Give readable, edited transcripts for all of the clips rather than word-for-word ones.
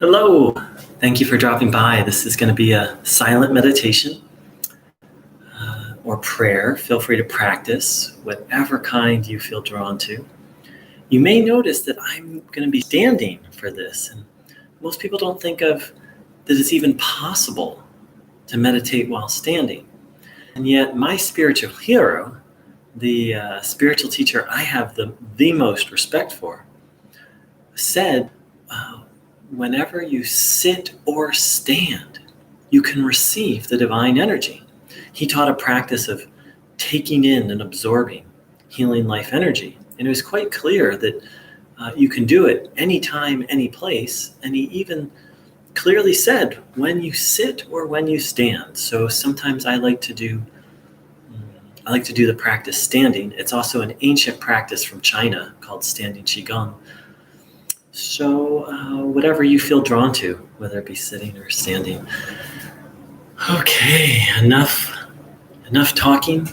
Hello. Thank you for dropping by. This is going to be a silent meditation or prayer. Feel free to practice whatever kind you feel drawn to. You may notice that I'm going to be standing for this. And most people don't think of that it's even possible to meditate while standing. And yet my spiritual hero, the spiritual teacher I have the most respect for, said, whenever you sit or stand, you can receive the divine energy. He taught a practice of taking in and absorbing healing life energy. And it was quite clear that you can do it anytime, any place. And he even clearly said when you sit or when you stand. So sometimes I like to do the practice standing. It's also an ancient practice from China called standing Qigong. So whatever you feel drawn to, whether it be sitting or standing. Okay, enough talking.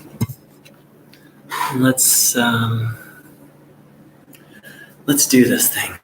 Let's do this thing.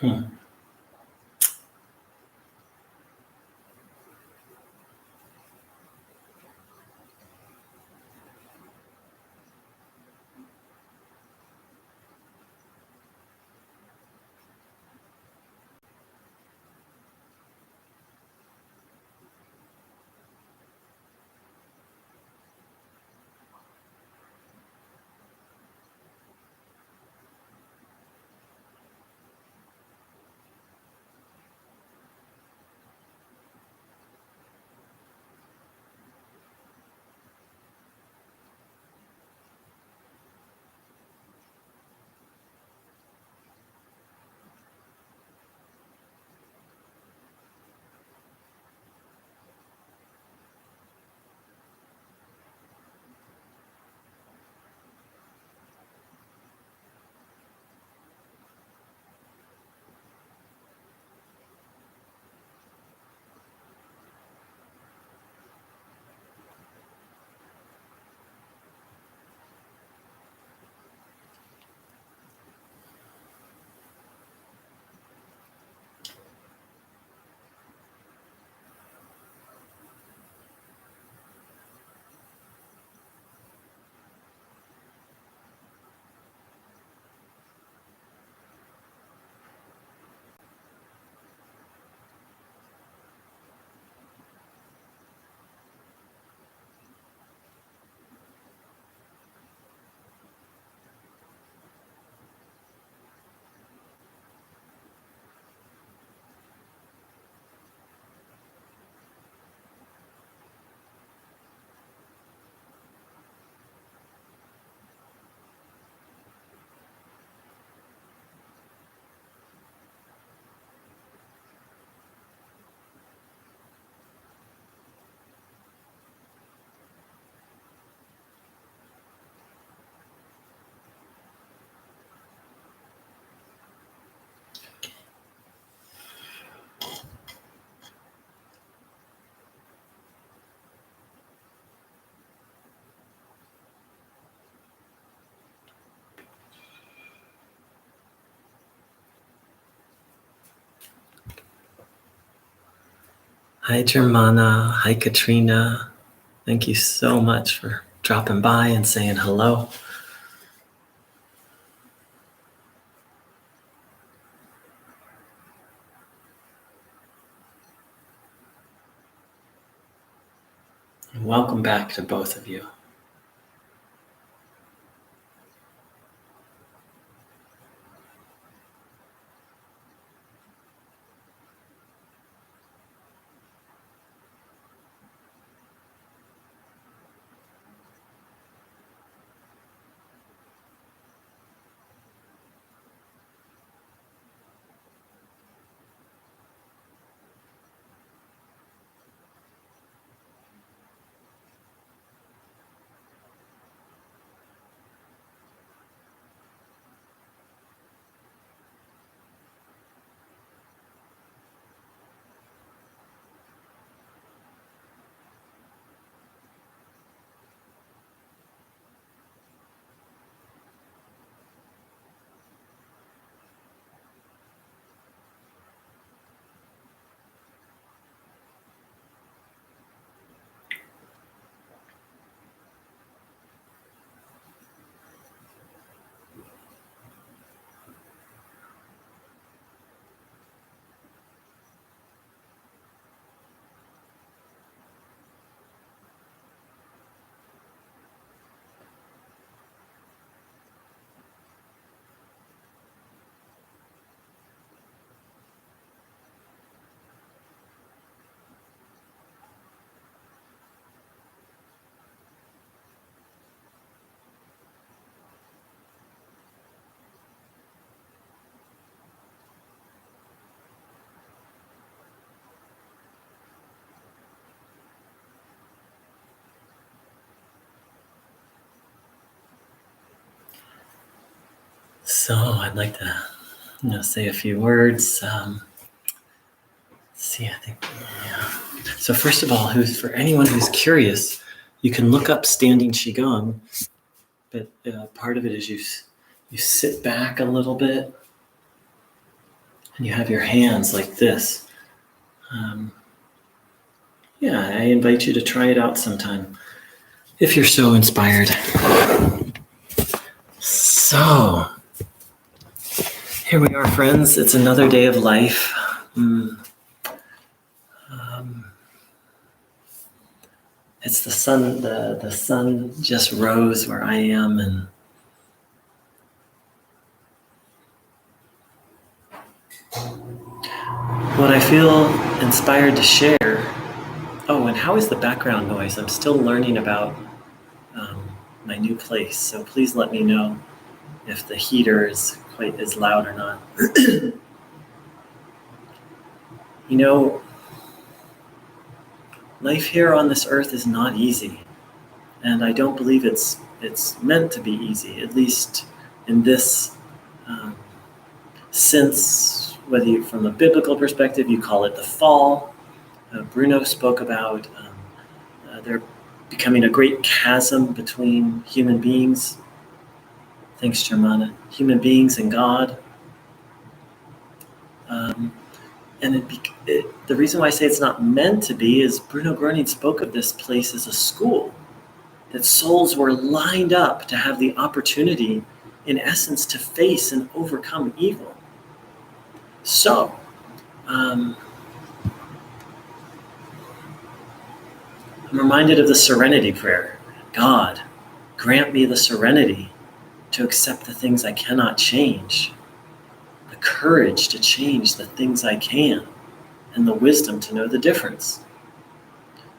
Hmm. Hi, Germana. Hi, Katrina. Thank you so much for dropping by and saying hello. And welcome back to both of you. So I'd like to say a few words. Let's see, I think, yeah. So first of all, for anyone who's curious, you can look up standing qigong, but part of it is you sit back a little bit And you have your hands like this. I invite you to try it out sometime if you're so inspired. So, here we are, friends. It's another day of life. It's the sun. The sun just rose where I am, and what I feel inspired to share. Oh, and how is the background noise? I'm still learning about my new place, so please let me know if the heater is quite as loud or not. You know, life here on this earth is not easy, and I don't believe it's meant to be easy, at least in this sense. Whether you, from a biblical perspective, you call it the fall. Bruno spoke about there becoming a great chasm between human beings. Thanks, Germana. Human beings and God. And the reason why I say it's not meant to be is Bruno Groening spoke of this place as a school, that souls were lined up to have the opportunity, in essence, to face and overcome evil. So, I'm reminded of the serenity prayer. God, grant me the serenity to accept the things I cannot change, the courage to change the things I can, and the wisdom to know the difference.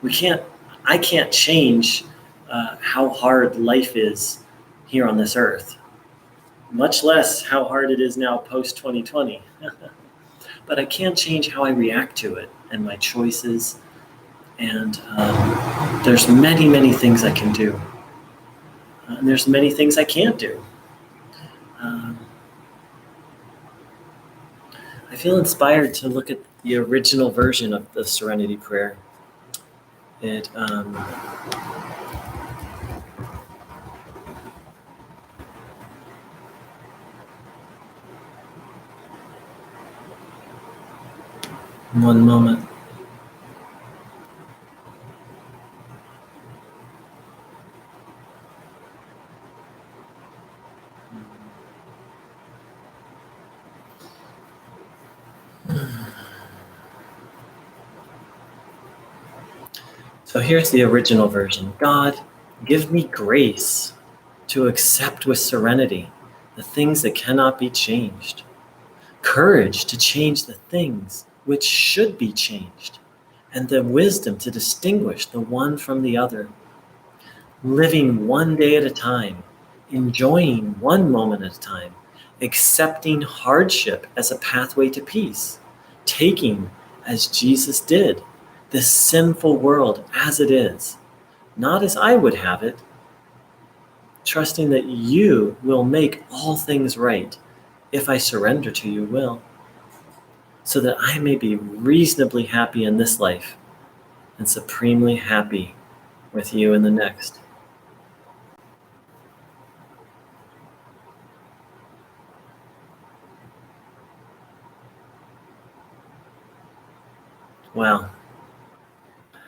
I can't change how hard life is here on this earth, much less how hard it is now post 2020. But I can change how I react to it and my choices. And there's many, many things I can do. And there's many things I can't do. I feel inspired to look at the original version of the Serenity Prayer. It one moment. So here's the original version. God, give me grace to accept with serenity the things that cannot be changed, courage to change the things which should be changed, and the wisdom to distinguish the one from the other, living one day at a time, enjoying one moment at a time, accepting hardship as a pathway to peace, taking, as Jesus did, this sinful world as it is, not as I would have it, trusting that you will make all things right if I surrender to your will, so that I may be reasonably happy in this life and supremely happy with you in the next. Wow.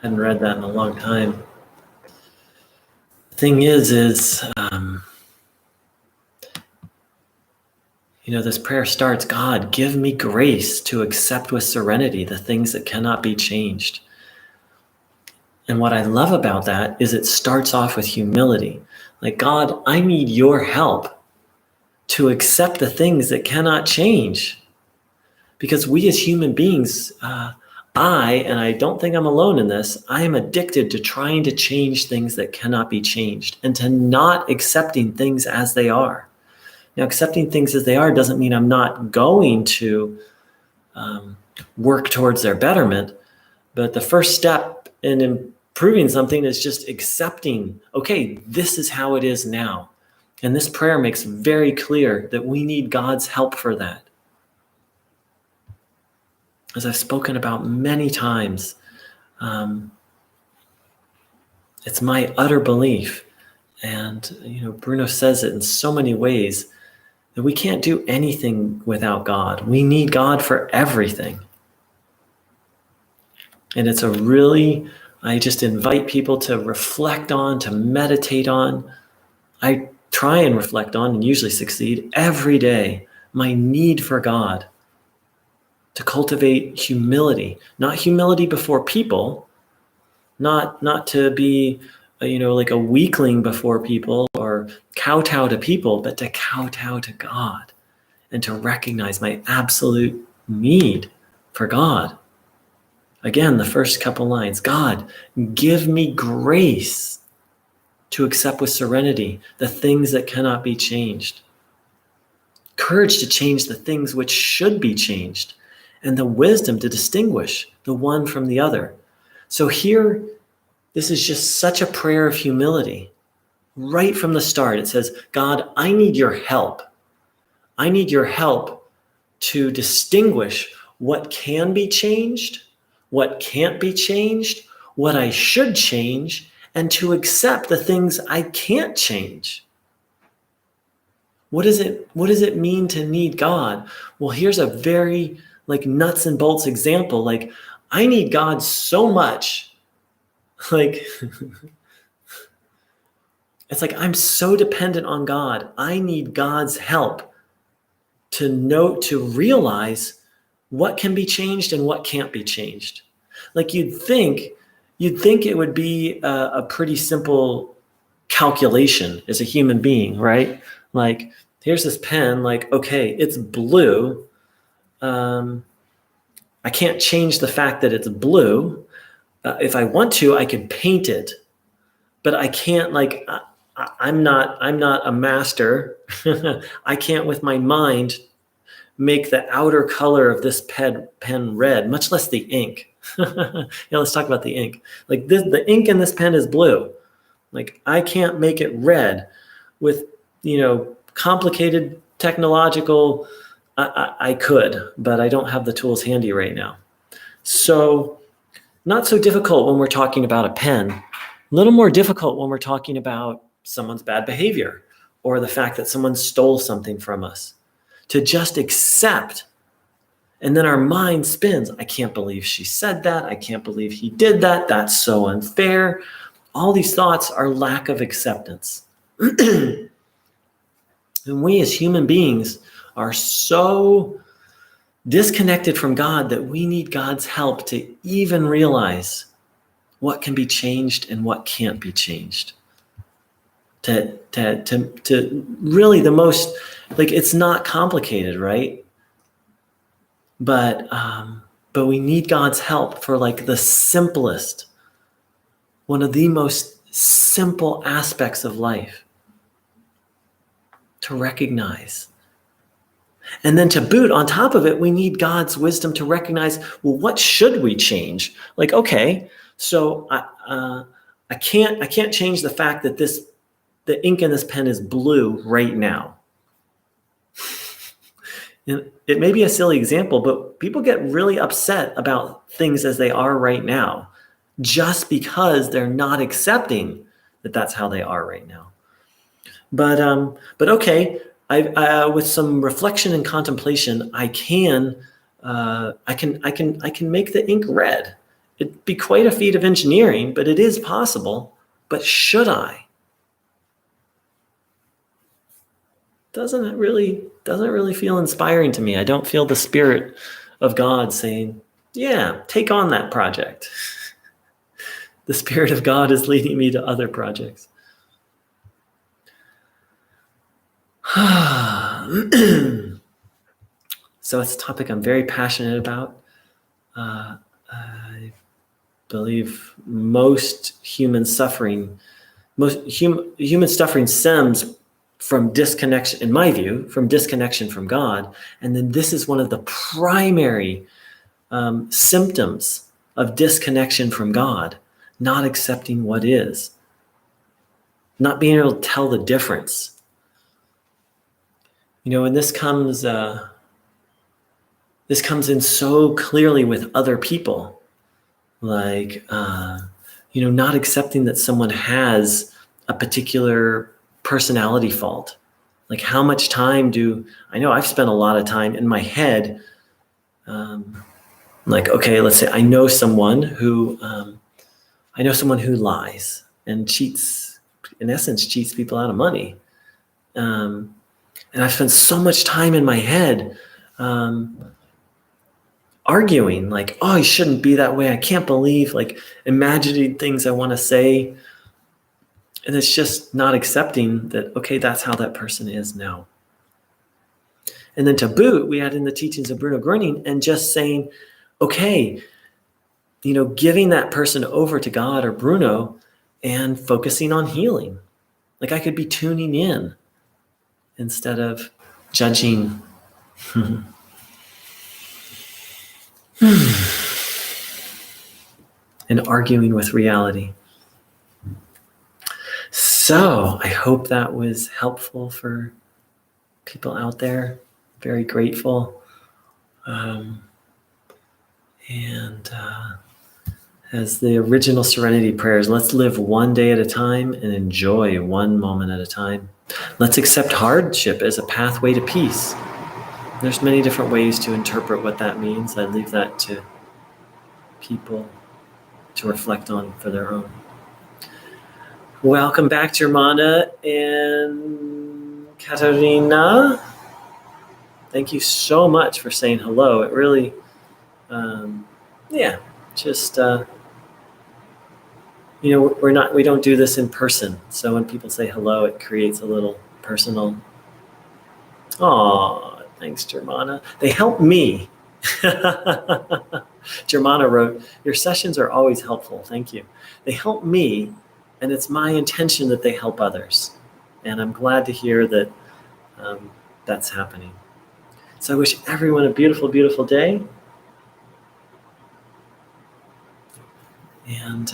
Hadn't read that in a long time. The thing is this prayer starts, God, give me grace to accept with serenity the things that cannot be changed. And what I love about that is it starts off with humility. Like, God, I need your help to accept the things that cannot change. Because we as human beings, and I don't think I'm alone in this, I am addicted to trying to change things that cannot be changed and to not accepting things as they are. Now, accepting things as they are doesn't mean I'm not going to work towards their betterment, but the first step in improving something is just accepting, okay, this is how it is now. And this prayer makes very clear that we need God's help for that. As I've spoken about many times, it's my utter belief, and Bruno says it in so many ways, And we can't do anything without God. We need God for everything. And it's I just invite people to reflect on, to meditate on. I try and reflect on, and usually succeed every day, my need for God. To cultivate humility, not humility before people, not to be, like a weakling before people or kowtow to people, but to kowtow to God and to recognize my absolute need for God. Again, the first couple lines, God, give me grace to accept with serenity the things that cannot be changed. Courage to change the things which should be changed, and the wisdom to distinguish the one from the other. So here, this is just such a prayer of humility. Right from the start, it says, God, I need your help. I need your help to distinguish what can be changed, what can't be changed, what I should change, and to accept the things I can't change. What does it mean to need God? Well, here's a very nuts and bolts example. I need God so much. It's I'm so dependent on God. I need God's help to realize what can be changed and what can't be changed. You'd think it would be a pretty simple calculation as a human being, right? Here's this pen, okay, it's blue. I can't change the fact that it's blue. If I want to, I could paint it, but I can't, I'm not a master. I can't with my mind make the outer color of this pen red, much less the ink. Let's talk about the ink. The ink in this pen is blue. I can't make it red with, complicated technological, I could, but I don't have the tools handy right now. So not so difficult when we're talking about a pen, a little more difficult when we're talking about someone's bad behavior or the fact that someone stole something from us. To just accept, and then our mind spins. I can't believe she said that. I can't believe he did that. That's so unfair. All these thoughts are lack of acceptance. And we as human beings are so disconnected from God that we need God's help to even realize what can be changed and what can't be changed. To really the most, it's not complicated, right? But we need God's help for the simplest, one of the most simple aspects of life to recognize. And then to boot on top of it, we need God's wisdom to recognize, well, what should we change? Okay, so I can't change the fact that the ink in this pen is blue right now. And it may be a silly example, but people get really upset about things as they are right now, just because they're not accepting that that's how they are right now. But okay, I with some reflection and contemplation, I can make the ink red. It'd be quite a feat of engineering, but it is possible. But should I? Doesn't really feel inspiring to me. I don't feel the Spirit of God saying, yeah, take on that project. The Spirit of God is leading me to other projects. So it's a topic I'm very passionate about. I believe most human suffering stems from disconnection, in my view, from disconnection from God. And then this is one of the primary symptoms of disconnection from God, not accepting what is, not being able to tell the difference. And this comes in so clearly with other people, not accepting that someone has a particular personality fault, Like, how much time I know I've spent a lot of time in my head. Like, okay, let's say I know someone who lies and cheats, in essence, cheats people out of money. And I've spent so much time in my head arguing, like, oh, he shouldn't be that way. I can't believe, like, imagining things I want to say. And it's just not accepting that, okay, that's how that person is now. And then to boot, we add in the teachings of Bruno Gröning and just saying, okay, giving that person over to God or Bruno and focusing on healing. Like, I could be tuning in instead of judging. And arguing with reality. So I hope that was helpful for people out there. Very grateful. As the original Serenity prayers, let's live one day at a time and enjoy one moment at a time. Let's accept hardship as a pathway to peace. There's many different ways to interpret what that means. I leave that to people to reflect on for their own. Welcome back, Germana and Katarina. Thank you so much for saying hello. It really, we don't do this in person. So when people say hello, it creates a little personal. Aw, thanks, Germana. They help me. Germana wrote, your sessions are always helpful. Thank you. They help me, and it's my intention that they help others. And I'm glad to hear that that's happening. So I wish everyone a beautiful, beautiful day. And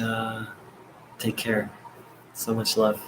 take care. So much love.